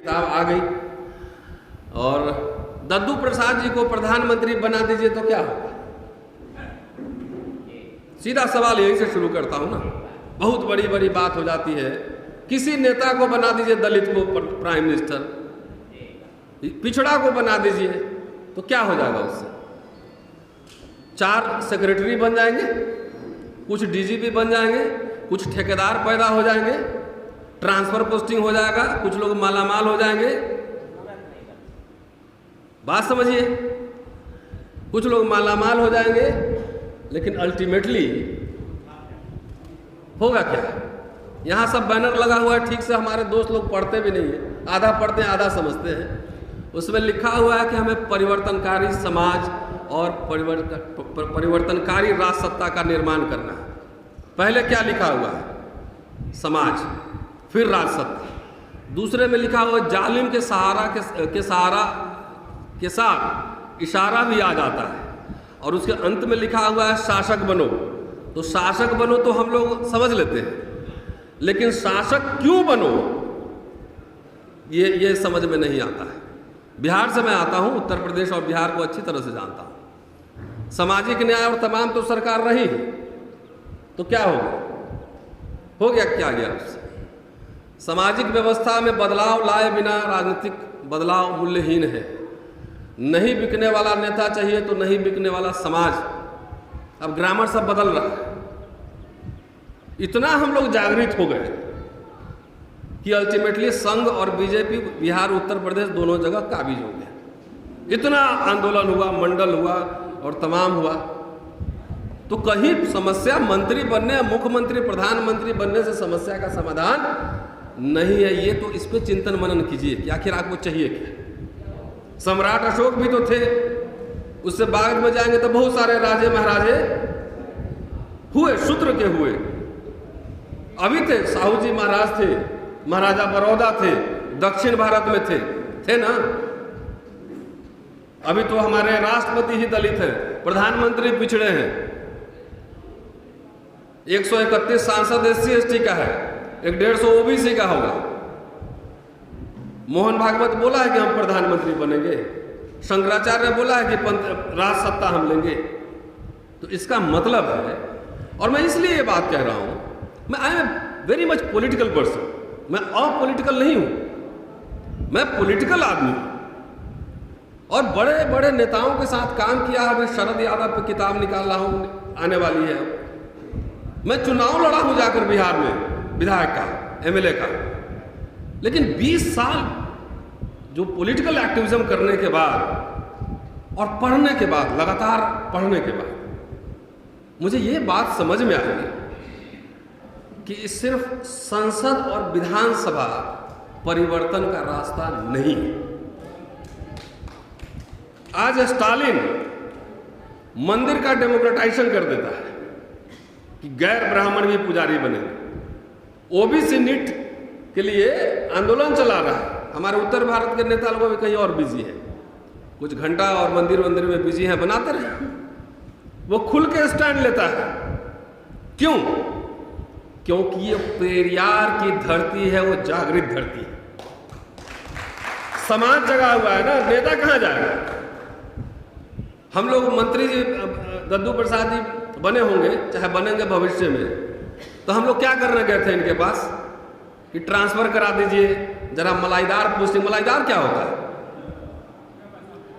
किताब आ गई और दद्दू प्रसाद जी को प्रधानमंत्री बना दीजिए तो क्या होगा? सीधा सवाल यहीं से शुरू करता हूं ना। बहुत बड़ी बड़ी बात हो जाती है। किसी नेता को बना दीजिए, दलित को प्राइम मिनिस्टर, पिछड़ा को बना दीजिए तो क्या हो जाएगा उससे? 4 सेक्रेटरी बन जाएंगे, कुछ डीजीपी बन जाएंगे, कुछ ठेकेदार पैदा हो जाएंगे, ट्रांसफर पोस्टिंग हो जाएगा, कुछ लोग मालामाल हो जाएंगे। बात समझिए, कुछ लोग मालामाल हो जाएंगे, लेकिन अल्टीमेटली होगा क्या? यहाँ सब बैनर लगा हुआ है, ठीक से हमारे दोस्त लोग पढ़ते भी नहीं है, आधा पढ़ते हैं आधा समझते हैं। उसमें लिखा हुआ है कि हमें परिवर्तनकारी समाज और परिवर्तनकारी राज सत्ता का निर्माण करना है। पहले क्या लिखा हुआ है? समाज, फिर राज सत्ता। दूसरे में लिखा हुआ जालिम के सहारा के साथ इशारा भी आ जाता है, और उसके अंत में लिखा हुआ है शासक बनो। तो शासक बनो तो हम लोग समझ लेते हैं, लेकिन शासक क्यों बनो ये समझ में नहीं आता है। बिहार से मैं आता हूं, उत्तर प्रदेश और बिहार को अच्छी तरह से जानता हूं। सामाजिक न्याय और तमाम तो सरकार रही, तो क्या हो गया क्या गया उससे? सामाजिक व्यवस्था में बदलाव लाए बिना राजनीतिक बदलाव मूल्यहीन है। नहीं बिकने वाला नेता चाहिए तो नहीं बिकने वाला समाज। अब ग्रामर सब बदल रहा है। इतना हम लोग जागृत हो गए कि अल्टीमेटली संघ और बीजेपी बिहार उत्तर प्रदेश दोनों जगह काबिज हो गया। इतना आंदोलन हुआ, मंडल हुआ और तमाम हुआ, तो कहीं समस्या मंत्री बनने, मुख्यमंत्री, प्रधानमंत्री बनने से समस्या का समाधान नहीं है। ये तो इस पर चिंतन मनन कीजिए कि आखिर आपको चाहिए क्या। सम्राट अशोक भी तो थे, उससे बाद में जाएंगे तो बहुत सारे राजे महाराजे हुए, शूद्र के हुए। अभी थे, साहू जी महाराज थे, महाराजा बड़ौदा थे, दक्षिण भारत में थे ना। अभी तो हमारे राष्ट्रपति ही दलित है, प्रधानमंत्री पिछड़े हैं। 131 सांसद SC ST का है, 150 OBC का होगा। मोहन भागवत बोला है कि हम प्रधानमंत्री बनेंगे, शंकराचार्य ने बोला है कि राज सत्ता हम लेंगे। तो इसका मतलब है, और मैं इसलिए ये बात कह रहा हूं, मैं I am very much political person, मैं अपॉलिटिकल नहीं हूं, मैं पॉलिटिकल आदमी हूं और बड़े बड़े नेताओं के साथ काम किया है। मैं शरद यादव पे किताब निकाल रहा हूं, आने वाली है। मैं चुनाव लड़ा हूं जाकर बिहार में, विधायक का, MLA का। लेकिन 20 साल जो पॉलिटिकल एक्टिविज्म करने के बाद और पढ़ने के बाद, लगातार पढ़ने के बाद, मुझे ये बात समझ में आई कि सिर्फ संसद और विधानसभा परिवर्तन का रास्ता नहीं है। आज स्टालिन मंदिर का डेमोक्रेटाइजेशन कर देता है कि गैर ब्राह्मण भी पुजारी बनेंगे। OBC नीट के लिए आंदोलन चला रहा है। हमारे उत्तर भारत के नेता लोगों में कहीं और बिजी है, कुछ घंटा और मंदिर में बिजी है, बनाते रहे। वो खुल के स्टैंड लेता है। क्यों? क्योंकि ये पेरियार की धरती है, वो जागृत धरती है। समाज जगा हुआ है ना, नेता कहां जाएगा? हम लोग मंत्री जी, दद्दू प्रसाद जी बने होंगे, चाहे बनेंगे भविष्य में, तो हम लोग क्या करने गए थे इनके पास कि ट्रांसफर करा दीजिए जरा मलाईदार पोस्टिंग। मलाईदार क्या होता है?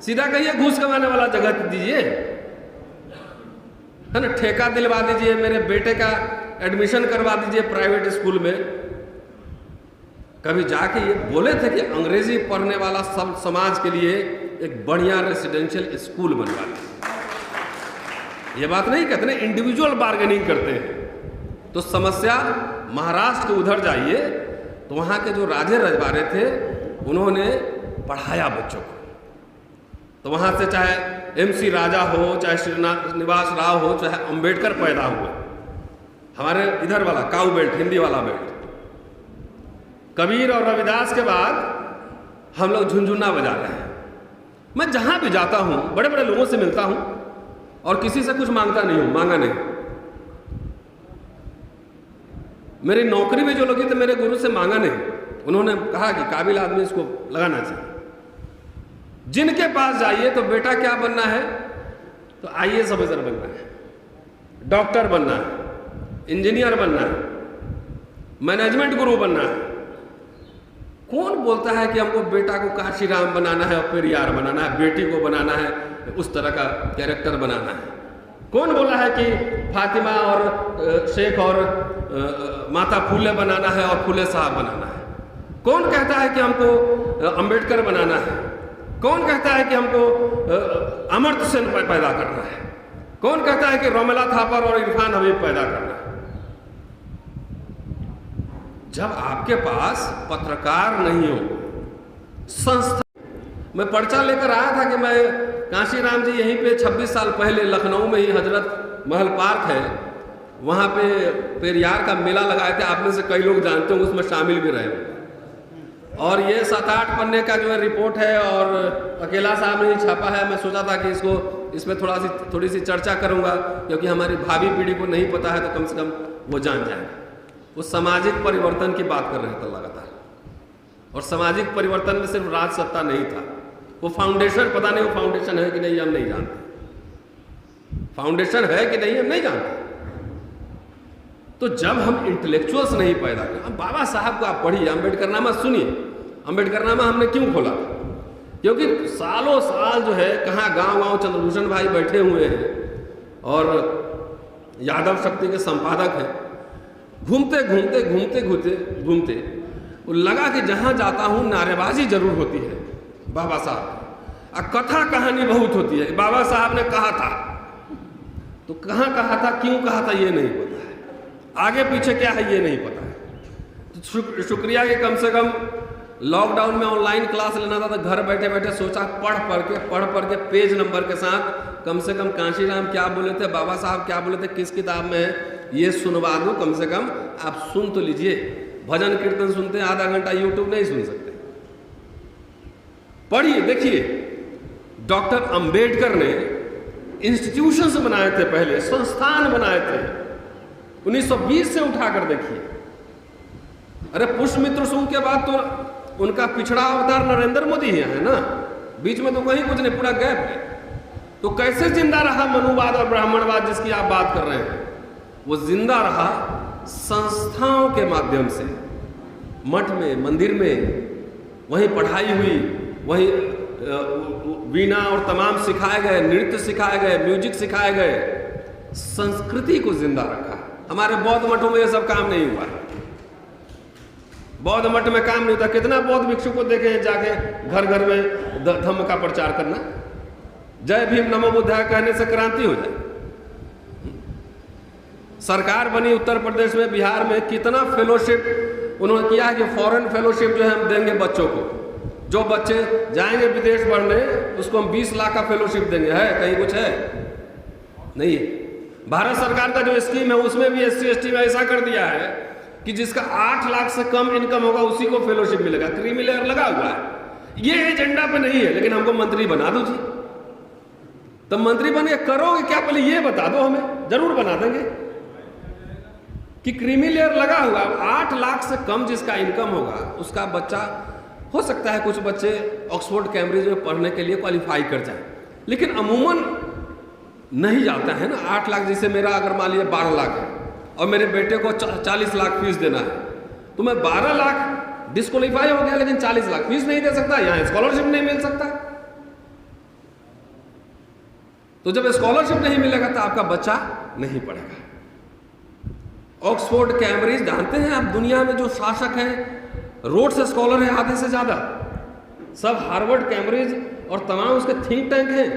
सीधा कहिए घूस कमाने वाला जगह दीजिए, है ना। ठेका दिलवा दीजिए, मेरे बेटे का एडमिशन करवा दीजिए प्राइवेट स्कूल में। कभी जाके ये बोले थे कि अंग्रेजी पढ़ने वाला सब समाज के लिए एक बढ़िया रेसिडेंशियल स्कूल बनवा दीजिए। ये बात नहीं कहते ना, इंडिविजुअल बार्गेनिंग करते हैं। तो समस्या महाराष्ट्र के उधर जाइए तो वहाँ के जो राजे रजवाड़े थे, उन्होंने पढ़ाया बच्चों को। तो वहाँ से चाहे MC राजा हो, चाहे श्रीनिवास राव हो, चाहे अंबेडकर पैदा हुए। हमारे इधर वाला काऊ बेल्ट, हिंदी वाला बेल्ट, कबीर और रविदास के बाद हम लोग झुनझुना बजा रहे हैं। मैं जहाँ भी जाता हूँ, बड़े बड़े लोगों से मिलता हूँ और किसी से कुछ मांगता नहीं हूँ, मांगा नहीं। मेरी नौकरी भी जो लगी तो मेरे गुरु से मांगा नहीं, उन्होंने कहा कि काबिल आदमी इसको लगाना चाहिए। जिनके पास जाइए तो बेटा क्या बनना है, तो आईएएस ऑफिसर बनना है, डॉक्टर बनना है, इंजीनियर बनना है, मैनेजमेंट गुरु बनना है। कौन बोलता है कि हमको बेटा को काशीराम बनाना है और पेरियार बनाना है, बेटी को बनाना है उस तरह का कैरेक्टर बनाना है? कौन बोला है कि फातिमा और शेख और माता फूले बनाना है और फूले साहब बनाना है? कौन कहता है कि हमको अंबेडकर बनाना है? कौन कहता है कि हमको अमर्त्य सेन पैदा करना है? कौन कहता है कि रोमेला थापर और इरफान हबीब पैदा करना है? जब आपके पास पत्रकार नहीं हो, संस्था। मैं पर्चा लेकर आया था कि मैं काशीराम जी यहीं पे 26 साल पहले लखनऊ में ही हजरत महल पार्क है, वहाँ पे पेरियार का मेला लगाए थे। आप में से कई लोग जानते होंगे, उसमें शामिल भी रहे। और ये 7-8 पन्ने का जो है रिपोर्ट है और अकेला साहब ने ही छापा है। मैं सोचा था कि इसमें थोड़ी सी चर्चा करूँगा, क्योंकि हमारी भावी पीढ़ी को नहीं पता है तो कम से कम वो जान जाए। वो सामाजिक परिवर्तन की बात कर रहे थे लगातार, और सामाजिक परिवर्तन में सिर्फ राज सत्ता नहीं था, वो फाउंडेशन, पता नहीं वो फाउंडेशन है कि नहीं हम नहीं जानते, फाउंडेशन है कि नहीं हम नहीं जानते। तो जब हम इंटेलेक्चुअल्स नहीं पैदा करें, अब बाबा साहब को आप पढ़िए, अम्बेडकरनामा सुनिए। अम्बेडकरनामा हमने क्यों खोला? क्योंकि सालों साल जो है कहाँ गांव-गांव चंद्रभूषण भाई बैठे हुए हैं और यादव शक्ति के संपादक हैं। घूमते वो लगा कि जहाँ जाता हूँ नारेबाजी जरूर होती है बाबा साहब, और कथा कहानी बहुत होती है। बाबा साहब ने कहा था, तो कहाँ कहा था, क्यों कहा था, ये नहीं पता है, आगे पीछे क्या है ये नहीं पता है। तो शुक्रिया कि कम से कम लॉकडाउन में ऑनलाइन क्लास लेना था, तो घर बैठे बैठे सोचा पढ़ पढ़ के पेज नंबर के साथ कम से कम काशीराम क्या बोले थे, बाबा साहब क्या बोले थे, किस किताब में है, ये सुनवा दूं। कम से कम आप सुन तो लीजिए। भजन कीर्तन सुनते हैं आधा घंटा, यूट्यूब नहीं सुन सकते। पढ़िए, देखिए, डॉक्टर अंबेडकर ने इंस्टीट्यूशंस बनाए थे, पहले संस्थान बनाए थे 1920 से उठाकर देखिए। अरे पुष्पमित्र सुंग के बाद तो उनका पिछड़ा अवतार नरेंद्र मोदी ही है ना, बीच में तो कहीं कुछ नहीं, पूरा गैप है। तो कैसे जिंदा रहा मनुवाद और ब्राह्मणवाद जिसकी आप बात कर रहे हैं? वो जिंदा रहा संस्थाओं के माध्यम से, मठ में, मंदिर में, वहीं पढ़ाई हुई, वहीं वीणा और तमाम सिखाए गए, नृत्य सिखाए गए, म्यूजिक सिखाए गए, संस्कृति को जिंदा रखा। हमारे बौद्ध मठों में ये सब काम नहीं हुआ। बौद्ध मठ में काम नहीं होता। कितना बौद्ध भिक्षु को देखे हैं जाके घर घर में धम्म का प्रचार करना, जय भीम नमो बुद्धाय कहने से क्रांति हो जाए। सरकार बनी उत्तर प्रदेश में, बिहार में, कितना फेलोशिप उन्होंने किया है कि फॉरेन फेलोशिप जो है हम देंगे बच्चों को। जो बच्चे जाएंगे विदेश पढ़ने उसको हम 20 लाख का फेलोशिप देंगे। है कहीं कुछ है? नहीं है। भारत सरकार का जो स्कीम है उसमें भी SC ST में ऐसा कर दिया है कि जिसका 8 लाख से कम इनकम होगा उसी को फेलोशिप मिलेगा। क्रीमी लेयर लगा हुआ है। ये एजेंडा पे नहीं है, लेकिन हमको मंत्री बना दो जी। तो मंत्री बन के करोगे क्या, पहले ये बता दो हमें, जरूर बना देंगे। कि क्रीमी लेयर लगा हुआ, 8 लाख से कम जिसका इनकम होगा उसका बच्चा, हो सकता है कुछ बच्चे ऑक्सफोर्ड कैम्ब्रिज में पढ़ने के लिए क्वालिफाई कर जाए, लेकिन अमूमन नहीं जाता है ना। 8 लाख, जैसे मेरा अगर मान लीजिए 12 लाख है और मेरे बेटे को 40 लाख फीस देना है, तो मैं 12 लाख डिस्क्वालीफाई हो गया, लेकिन 40 लाख फीस नहीं दे सकता, यहाँ स्कॉलरशिप नहीं मिल सकता। तो जब स्कॉलरशिप नहीं मिलेगा तो आपका बच्चा नहीं पढ़ेगा। ऑक्सफोर्ड कैम्ब्रिज, जानते हैं आप, दुनिया में जो शासक हैं रोड से स्कॉलर है आधे से ज्यादा, सब हार्वर्ड, कैम्ब्रिज और तमाम उसके थिंक टैंक हैं।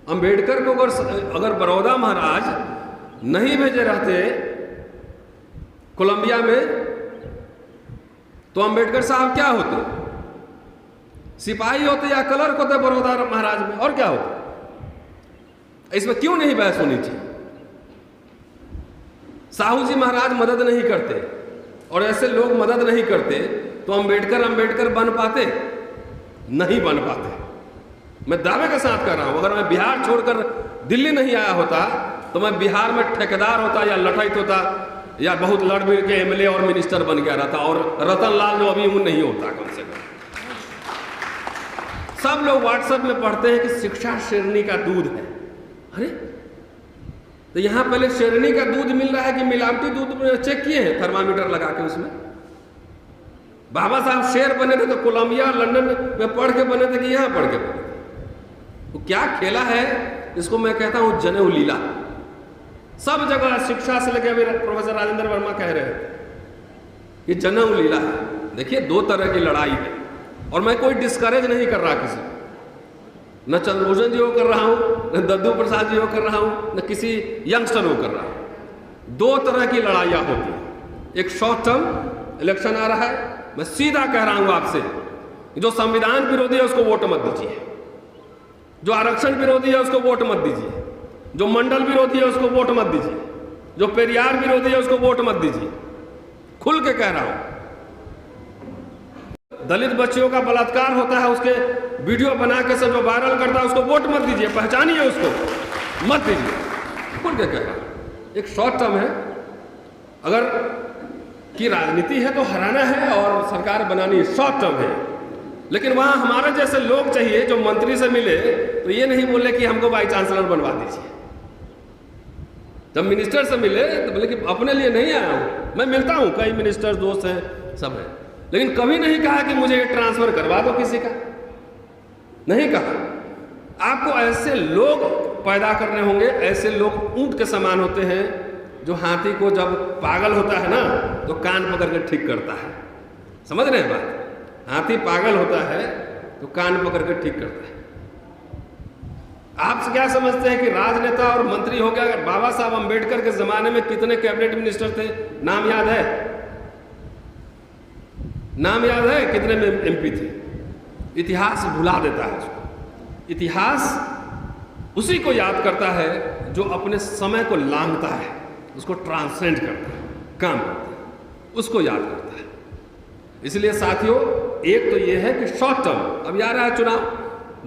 अंबेडकर को अगर बड़ौदा महाराज नहीं भेजे रहते कोलंबिया में, तो अंबेडकर साहब क्या होते? सिपाही होते या क्लर्क होते बड़ौदा महाराज में, और क्या होता? इसमें क्यों नहीं बहस होनी चाहिए? साहू जी महाराज मदद नहीं करते और ऐसे लोग मदद नहीं करते तो अंबेडकर बन पाते? नहीं बन पाते। मैं दावे के साथ कर रहा हूं, अगर मैं बिहार छोड़कर दिल्ली नहीं आया होता तो मैं बिहार में ठेकेदार होता या लठैत होता या बहुत लड़ भिड़ के एमएलए और मिनिस्टर बन गया रहता, और रतन लाल जो अभी वो नहीं होता कम से कम। सब लोग व्हाट्सएप में पढ़ते हैं कि शिक्षा शेरनी का दूध है। अरे तो यहां पहले शेरनी का दूध मिल रहा है कि मिलावटी दूध चेक किए हैं थर्मामीटर लगा के? उसमें बाबा साहब शेर बने थे तो कोलंबिया और लंदन में पढ़ के बने थे कि यहां पढ़ के बने थे? तो क्या खेला है, इसको मैं कहता हूं जनेऊ लीला। सब जगह शिक्षा से लेकर, अभी प्रोफेसर राजेंद्र वर्मा कह रहे हैं कि जनेऊ लीला है। देखिए, दो तरह की लड़ाई है, और मैं कोई डिस्करेज नहीं कर रहा किसी, न चंद्रभूषण जी को कर रहा हूं, न दद्दू प्रसाद जी को कर रहा हूं, न किसी यंगस्टर को कर रहा हूं। दो तरह की लड़ाइयां होती हैं। एक शॉर्ट टर्म इलेक्शन आ रहा है, मैं सीधा कह रहा हूं आपसे, जो संविधान विरोधी है उसको वोट मत दीजिए, जो आरक्षण विरोधी है उसको वोट मत दीजिए, जो मंडल विरोधी है उसको वोट मत दीजिए, जो पेरियार विरोधी है उसको वोट मत दीजिए। खुल के कह रहा हूं। दलित बच्चियों का बलात्कार होता है, उसके वीडियो बना के सब जो वायरल करता है उसको वोट मत दीजिए, पहचानिए उसको, मत दीजिए। खुल के कह रहा हूं। एक शॉर्ट टर्म है, अगर की राजनीति है तो हराना है और सरकार बनानी शॉर्ट टर्म है, लेकिन वहां हमारे जैसे लोग चाहिए जो मंत्री से मिले तो ये नहीं बोले कि हमको वाइस चांसलर बनवा दीजिए। जब मिनिस्टर से मिले तो बोले कि अपने लिए नहीं आया हूं, मैं मिलता हूं, कई मिनिस्टर दोस्त हैं, सब हैं, लेकिन कभी नहीं कहा कि मुझे ये ट्रांसफर करवा दो किसी का, नहीं कहा। आपको ऐसे लोग पैदा करने होंगे, ऐसे लोग ऊंट के समान होते हैं, जो हाथी को जब पागल होता है ना तो कान पकड़ के ठीक करता है। समझ रहे हैं बात? हाथी पागल होता है तो कान पकड़ के ठीक करता है। आप क्या समझते हैं कि राजनेता और मंत्री हो गया? बाबा साहब अंबेडकर के जमाने में कितने कैबिनेट मिनिस्टर थे, नाम याद है? नाम याद है कितने में एमपी थे? इतिहास भुला देता है उसको। इतिहास उसी को याद करता है जो अपने समय को लांघता है, उसको ट्रांसेंड करता है, काम करता है, उसको याद करता है। इसलिए साथियों, एक तो ये है कि शॉर्ट टर्म, अब आ रहा है चुनाव,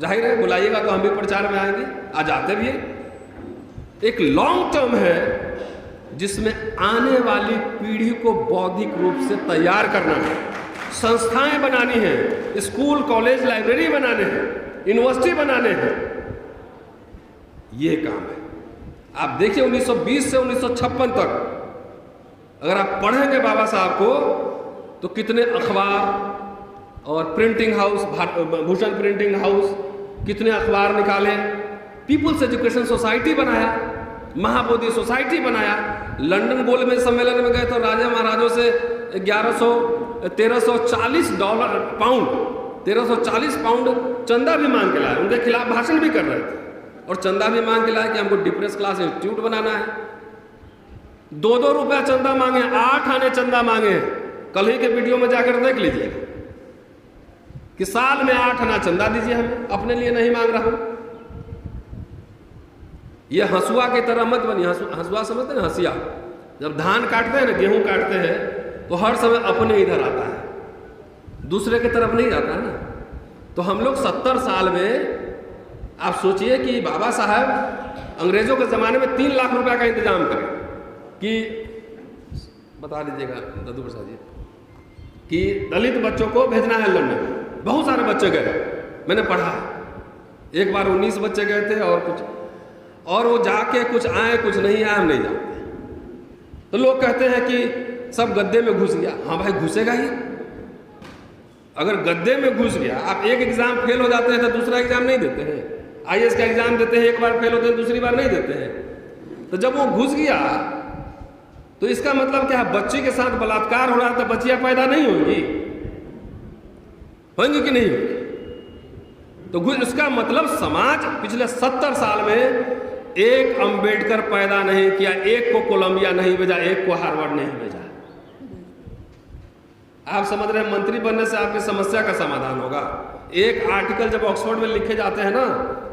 जाहिर है बुलाइएगा तो हम भी प्रचार में आएंगे, आ जाते भी हैं। एक लॉन्ग टर्म है जिसमें आने वाली पीढ़ी को बौद्धिक रूप से तैयार करना है, संस्थाएं बनानी है, स्कूल कॉलेज लाइब्रेरी बनाने हैं, यूनिवर्सिटी बनाने हैं, ये काम है। आप देखिए 1920 से 1956 तक अगर आप पढ़ेंगे बाबा साहब को तो कितने अखबार और printing house, Bhushan printing house, कितने अखबार निकाले, पीपुल्स एजुकेशन सोसाइटी बनाया, महाबोधि सोसाइटी बनाया, लंदन गोलमेज सम्मेलन में गए तो राजा महाराजों से 1340 पाउंड चंदा भी मांग के लाए, उनके खिलाफ भाषण भी कर रहे थे और चंदा भी मांग के लाए कि हमको डिप्रेस क्लास इंस्टीट्यूट बनाना है। 2-2 रुपया चंदा मांगे, 8 आने चंदा मांगे। कल ही के वीडियो में जाकर देख लीजिए कि साल में 8 आना चंदा दीजिए, हमें अपने लिए नहीं मांग रहा हूं। ये हंसुआ की तरह मत बनिए। हंसुआ समझते हैं, हंसिया, जब धान काटते हैं ना, गेहूं काटते हैं तो हर समय अपने इधर आता है, दूसरे की तरफ नहीं जाता है ना। तो हम लोग 70 साल में, आप सोचिए कि बाबा साहब अंग्रेजों के ज़माने में 3 लाख रुपए का इंतजाम करें कि, बता दीजिएगा दद्दू प्रसाद जी, कि दलित बच्चों को भेजना है लंदन। बहुत सारे बच्चे गए, मैंने पढ़ा, एक बार 19 बच्चे गए थे और कुछ, और वो जाके कुछ आए कुछ नहीं आए, हम नहीं जानते। तो लोग कहते हैं कि सब गद्दे में घुस गया। हाँ भाई, घुसेगा ही। अगर गद्दे में घुस गया, आप एक एग्जाम फेल हो जाते हैं तो दूसरा एग्जाम नहीं देते हैं। IAS का एग्जाम देते हैं, एक बार फेल होते हैं, दूसरी बार नहीं देते हैं। तो जब वो घुस गया तो इसका मतलब क्या है? बच्ची के साथ बलात्कार हो रहा है तो बच्चियां पैदा नहीं होंगी, होंगी कि नहीं होंगी? तो इसका मतलब समाज पिछले 70 साल में एक अंबेडकर पैदा नहीं किया, एक को कोलंबिया नहीं भेजा, एक को हार्वर्ड नहीं भेजा। आप समझ रहे हैं, मंत्री बनने से आपकी समस्या का समाधान होगा। एक आर्टिकल जब ऑक्सफोर्ड में लिखे जाते हैं ना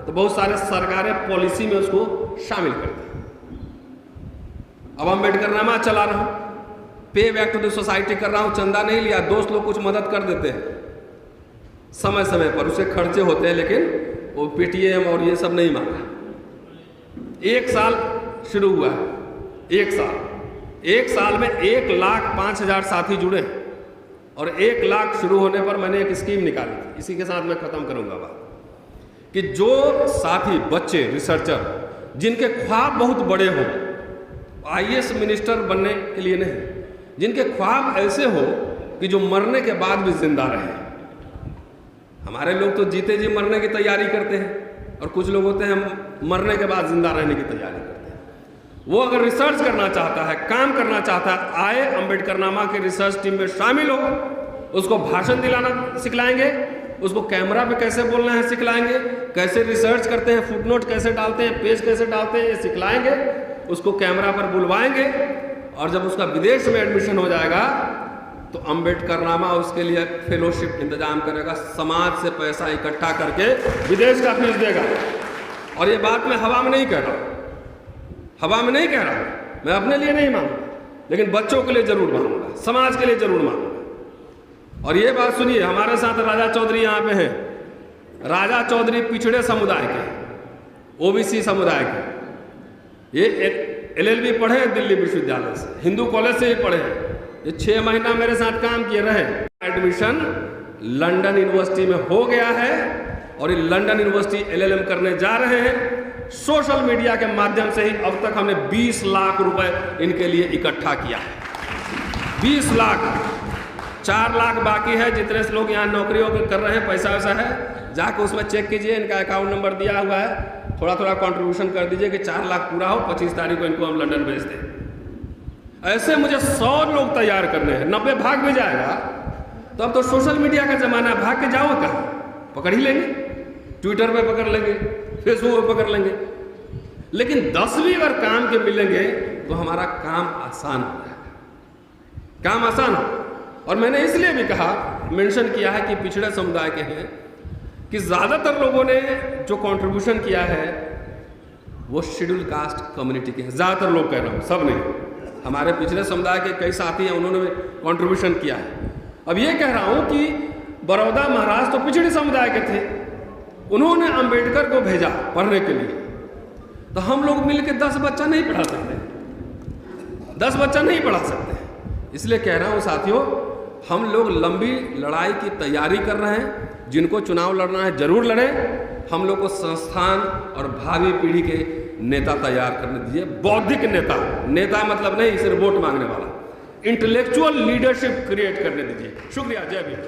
तो बहुत सारे सरकारें पॉलिसी में उसको शामिल करती हैं। अब अम्बेडकर नामा चला रहा हूं, पे बैक टू द सोसाइटी कर रहा हूं, चंदा नहीं लिया, दोस्त लोग कुछ मदद कर देते हैं समय समय पर, उसे खर्चे होते हैं, लेकिन वो PTM और ये सब नहीं मांगा। 1 साल शुरू हुआ है, 1 साल, एक साल में 1,05,000 साथी जुड़े हैं और 1 लाख शुरू होने पर मैंने एक स्कीम निकाली थी। इसी के साथ मैं खत्म करूंगा बात, कि जो साथी बच्चे रिसर्चर जिनके ख्वाब बहुत बड़े हों, IAS मिनिस्टर बनने के लिए नहीं, जिनके ख्वाब ऐसे हो कि जो मरने के बाद भी जिंदा रहे। हमारे लोग तो जीते जी मरने की तैयारी करते हैं और कुछ लोग होते हैं मरने के बाद जिंदा रहने की तैयारी करते हैं। वो अगर रिसर्च करना चाहता है, काम करना चाहता है, आए अम्बेडकरनामा के रिसर्च टीम में शामिल हो, उसको भाषण दिलाना सिखलाएंगे, उसको कैमरा पे कैसे बोलना है सिखलाएंगे, कैसे रिसर्च करते हैं, फुटनोट कैसे डालते हैं, पेज कैसे डालते हैं, ये सिखलाएंगे, उसको कैमरा पर बुलवाएंगे और जब उसका विदेश में एडमिशन हो जाएगा तो अम्बेडकरनामा उसके लिए फेलोशिप इंतजाम करेगा, समाज से पैसा इकट्ठा करके विदेश का फीस देगा। और ये बात मैं हवा में नहीं कह रहा, हवा में नहीं कह रहा, मैं अपने लिए नहीं मांगूंगा, लेकिन बच्चों के लिए जरूर मांगूंगा, समाज के लिए जरूर मांगूंगा। और ये बात सुनिए, हमारे साथ राजा चौधरी यहाँ पे हैं। राजा चौधरी पिछड़े समुदाय के, OBC समुदाय के, ये LLB पढ़े हैं दिल्ली विश्वविद्यालय से, हिंदू कॉलेज से ही पढ़े हैं। ये 6 महीना मेरे साथ काम किए रहे। एडमिशन लंदन यूनिवर्सिटी में हो गया है और ये लंदन यूनिवर्सिटी LLM करने जा रहे हैं। सोशल मीडिया के माध्यम से ही अब तक हमने 20 लाख रुपए इनके लिए इकट्ठा किया है। 20 लाख, 4 लाख बाकी है। जितने लोग यहाँ नौकरियों के कर रहे हैं, पैसा वैसा है, जाकर उसमें चेक कीजिए, इनका अकाउंट नंबर दिया हुआ है, थोड़ा थोड़ा कंट्रीब्यूशन कर दीजिए कि 4 लाख पूरा हो, 25 तारीख को इनको हम लंदन भेज दें। ऐसे मुझे 100 लोग तैयार करने हैं, 90 भाग भी जाएगा तो अब तो सोशल मीडिया का जमाना है, भाग के जाओ कहाँ, पकड़ ही लेंगे, ट्विटर पे पकड़ लेंगे, फेसबुक पे पकड़ लेंगे। लेकिन 10 भी अगर काम के मिलेंगे तो हमारा काम आसान हो जाएगा, काम आसान हो। और मैंने इसलिए भी कहा, मेंशन किया है कि पिछड़े समुदाय के हैं, कि ज्यादातर लोगों ने जो कंट्रीब्यूशन किया है वो शेड्यूल कास्ट कम्युनिटी के हैं। ज्यादातर लोग कह रहा हूँ, सब नहीं, हमारे पिछड़े समुदाय के कई साथी हैं, उन्होंने कंट्रीब्यूशन किया है। अब ये कह रहा हूँ कि बड़ौदा महाराज तो पिछड़े समुदाय के थे, उन्होंने अंबेडकर को भेजा पढ़ने के लिए, तो हम लोग मिलकर 10 बच्चा नहीं पढ़ा सकते, 10 बच्चा नहीं पढ़ा सकते। इसलिए कह रहा हूँ साथियों, हम लोग लंबी लड़ाई की तैयारी कर रहे हैं। जिनको चुनाव लड़ना है जरूर लड़ें। हम लोग को संस्थान और भावी पीढ़ी के नेता तैयार करने दीजिए, बौद्धिक नेता, नेता मतलब नहीं सिर्फ वोट मांगने वाला, इंटेलेक्चुअल लीडरशिप क्रिएट करने दीजिए। शुक्रिया, जय भीम।